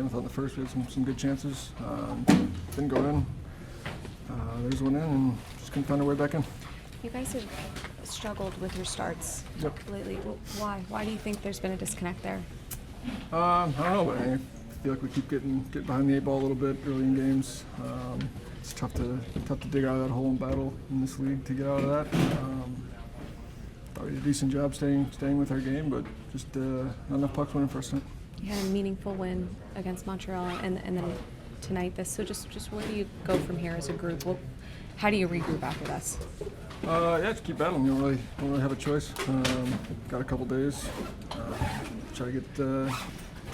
game. I thought in the first we had some good chances. Didn't go in. There's one in, and just couldn't find our way back in. You guys have struggled with your starts lately. Why? Why do you think there's been a disconnect there? I don't know, but I feel like we keep getting behind the 8 ball a little bit early in games. It's tough to dig out of that hole and battle in this league to get out of that. Thought we did a decent job staying with our game, but just not enough pucks winning for us tonight. You had a meaningful win against Montreal, and then tonight this. So just where do you go from here as a group? How do you regroup after this? Just keep battling. You don't really have a choice. Got a couple days. Try to get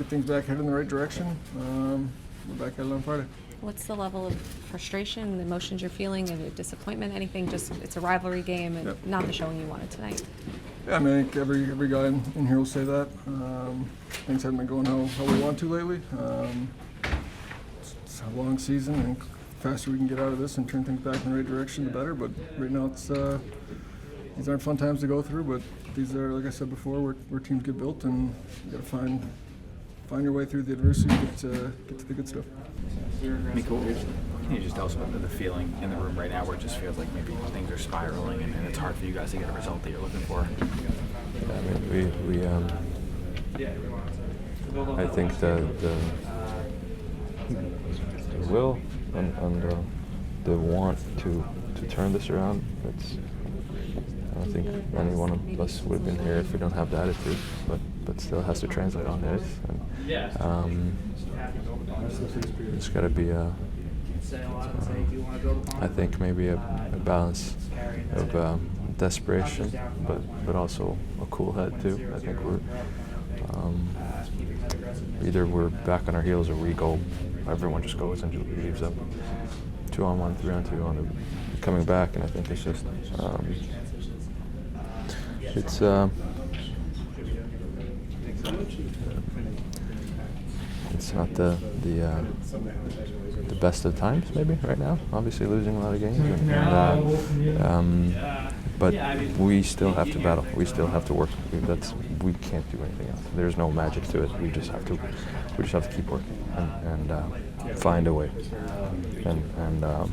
things back headed in the right direction. We're back at it on Friday. What's the level of frustration, the emotions you're feeling, and disappointment? Anything? Just it's a rivalry game and not the showing you wanted tonight. Yeah, I mean, I think every guy in here will say that. Things haven't been going how we want to lately. It's a long season. I think the faster we can get out of this and turn things back in the right direction, the better. But right now, these aren't fun times to go through. But these are, like I said before, where teams get built, and you got to find your way through the adversity to get to the good stuff. Mika, can you just tell us about the feeling in the room right now where it just feels like maybe things are spiraling and it's hard for you guys to get a result that you're looking for? Yeah, I think the will and the want to turn this around, I don't think any one of us would have been here if we don't have the attitude, but still has to translate on this. And, it's got to be I think maybe a balance of desperation, but also a cool head too. I think either we're back on our heels or we go. Everyone just goes and leaves up 2-on-1, 3-on-2 on the coming back, and I think it's just it's not the best of times maybe right now. Obviously losing a lot of games, but we still have to battle. We still have to work. We can't do anything else. There's no magic to it. We just have to keep working and find a way. And I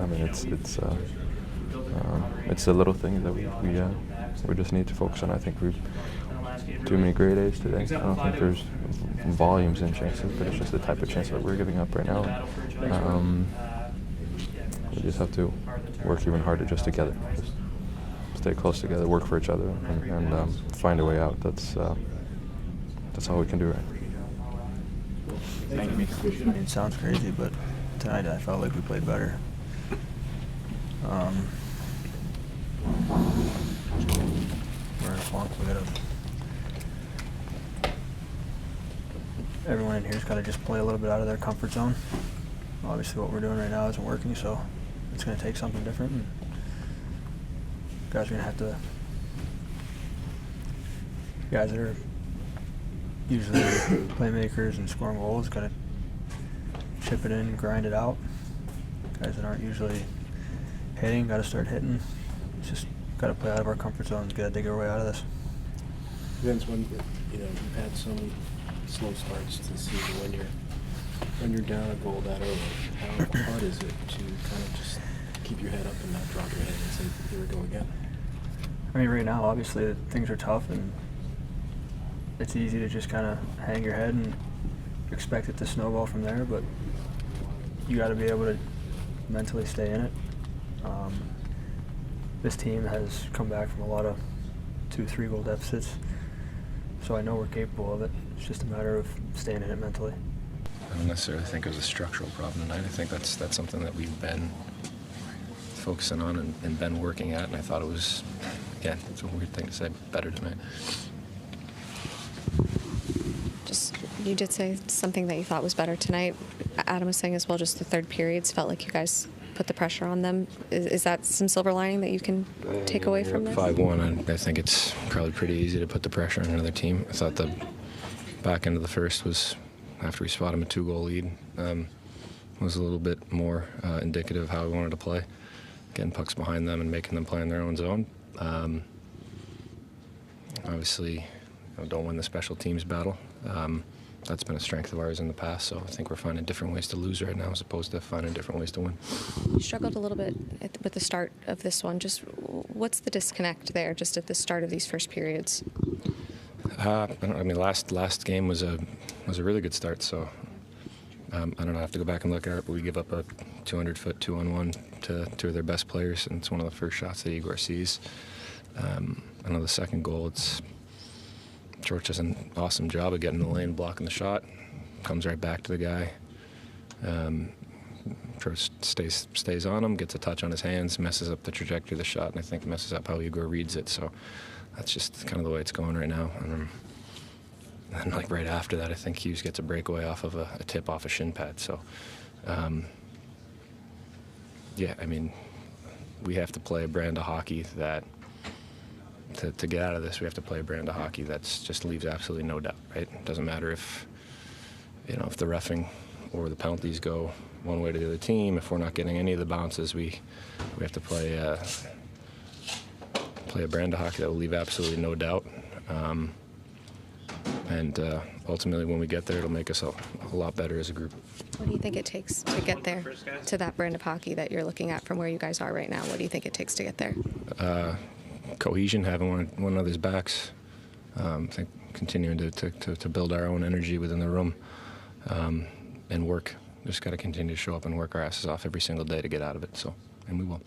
mean it's a little thing that we just need to focus on. I think we've too many grade A's today. I don't think there's volumes in chances, but it's just the type of chance that we're giving up right now. We just have to work even harder just together. Just stay close together, work for each other, and find a way out. That's all we can do right now. Thank you, Mika. I mean, it sounds crazy, but tonight I felt like we played better. We're in a funk. Everyone in here's got to just play a little bit out of their comfort zone. Obviously, what we're doing right now isn't working, so it's going to take something different. And guys are going to have to. Guys that are usually playmakers and scoring goals got to chip it in and grind it out. Guys that aren't usually hitting got to start hitting. It's just got to play out of our comfort zones. Got to dig our way out of this. Vince, when you've had so many slow starts to the season, when you're down a goal that early, how hard is it to kind of just keep your head up and not drop your head and say, here we go again? I mean, right now, obviously, things are tough, and it's easy to just kind of hang your head and expect it to snowball from there, but you got to be able to mentally stay in it. This team has come back from a lot of 2-3 goal deficits, so I know we're capable of it. It's just a matter of staying in it mentally. I don't necessarily think it was a structural problem tonight. I think that's something that we've been focusing on and been working at, and I thought it was, again, it's a weird thing to say, better tonight. You did say something that you thought was better tonight. Adam was saying as well, just the third periods felt like you guys put the pressure on them. Is that some silver lining that you can take away from this? 5-1, I think it's probably pretty easy to put the pressure on another team. I thought the back end of the first was, after we spotted them a 2-goal lead, was a little bit more indicative of how we wanted to play. Getting pucks behind them and making them play in their own zone. Obviously, don't win the special teams battle. That's been a strength of ours in the past, so I think we're finding different ways to lose right now as opposed to finding different ways to win. You struggled a little bit with the start of this one. Just what's the disconnect there, just at the start of these first periods? I mean, last game was a really good start, so I don't know. I have to go back and look at it, but we give up a 200-foot 2-on-1 to two of their best players, and it's one of the first shots that Igor sees. I know the second goal, Trocheck does an awesome job of getting in the lane, blocking the shot, comes right back to the guy. Trocheck stays on him, gets a touch on his hands, messes up the trajectory of the shot, and I think messes up how Igor reads it. So that's just kind of the way it's going right now. And like right after that, I think Hughes gets a breakaway off of a tip off a shin pad. So, yeah, I mean, we have to play a brand of hockey that, to get out of this, we have to play a brand of hockey that just leaves absolutely no doubt, right? It doesn't matter if the reffing or the penalties go one way to the other team. If we're not getting any of the bounces, we have to play a brand of hockey that will leave absolutely no doubt. And ultimately, when we get there, it'll make us a lot better as a group. What do you think it takes to get there, to that brand of hockey that you're looking at from where you guys are right now? What do you think it takes to get there? Cohesion, having one another's backs. I think continuing to build our own energy within the room, and work. Just got to continue to show up and work our asses off every single day to get out of it. So, and we will.